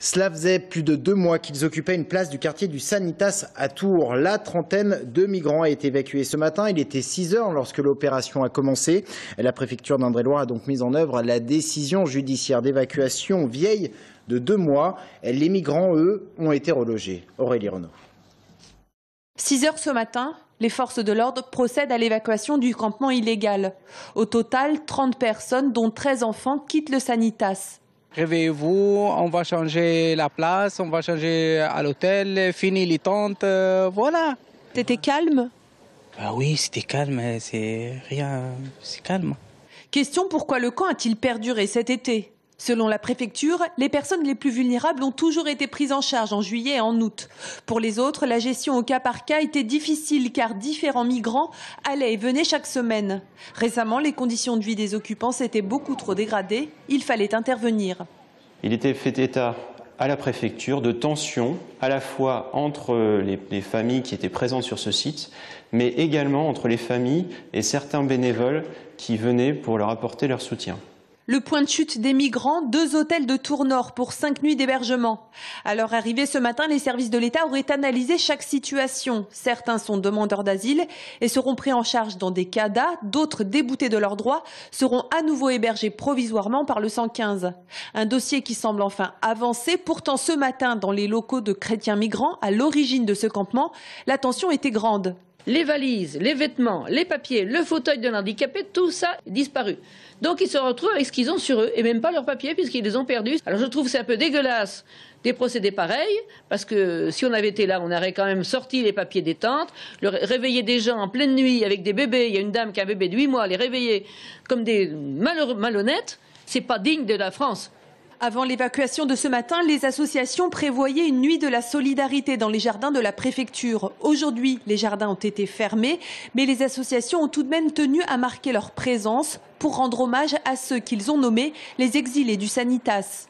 Cela faisait plus de 2 mois qu'ils occupaient une place du quartier du Sanitas à Tours. La trentaine de migrants a été évacuée ce matin. Il était 6 heures lorsque l'opération a commencé. La préfecture d'Indre-et-Loire a donc mis en œuvre la décision judiciaire d'évacuation vieille de 2 mois. Les migrants, eux, ont été relogés. Aurélie Renaud. 6 heures ce matin, les forces de l'ordre procèdent à l'évacuation du campement illégal. Au total, 30 personnes, dont 13 enfants, quittent le Sanitas. Réveillez-vous, on va changer la place, on va changer à l'hôtel, fini les tentes, voilà. T'étais calme? Ah oui, c'était calme, c'est rien, c'est calme. Question, pourquoi le camp a-t-il perduré cet été? Selon la préfecture, les personnes les plus vulnérables ont toujours été prises en charge en juillet et en août. Pour les autres, la gestion au cas par cas était difficile car différents migrants allaient et venaient chaque semaine. Récemment, les conditions de vie des occupants s'étaient beaucoup trop dégradées. Il fallait intervenir. Il était fait état à la préfecture de tensions à la fois entre les familles qui étaient présentes sur ce site, mais également entre les familles et certains bénévoles qui venaient pour leur apporter leur soutien. Le point de chute des migrants, 2 hôtels de Tours-Nord pour 5 nuits d'hébergement. À leur arrivée ce matin, les services de l'État auraient analysé chaque situation. Certains sont demandeurs d'asile et seront pris en charge dans des CADA. D'autres, déboutés de leurs droits, seront à nouveau hébergés provisoirement par le 115. Un dossier qui semble enfin avancer. Pourtant, ce matin, dans les locaux de chrétiens migrants, à l'origine de ce campement, la tension était grande. Les valises, les vêtements, les papiers, le fauteuil de l'handicapé, tout ça est disparu. Donc ils se retrouvent avec ce qu'ils ont sur eux, et même pas leurs papiers puisqu'ils les ont perdus. Alors je trouve que c'est un peu dégueulasse des procédés pareils, parce que si on avait été là, on aurait quand même sorti les papiers des tentes, réveillé des gens en pleine nuit avec des bébés. Il y a une dame qui a un bébé de 8 mois, les réveiller comme des malhonnêtes, c'est pas digne de la France. Avant l'évacuation de ce matin, les associations prévoyaient une nuit de la solidarité dans les jardins de la préfecture. Aujourd'hui, les jardins ont été fermés, mais les associations ont tout de même tenu à marquer leur présence pour rendre hommage à ceux qu'ils ont nommés les exilés du Sanitas.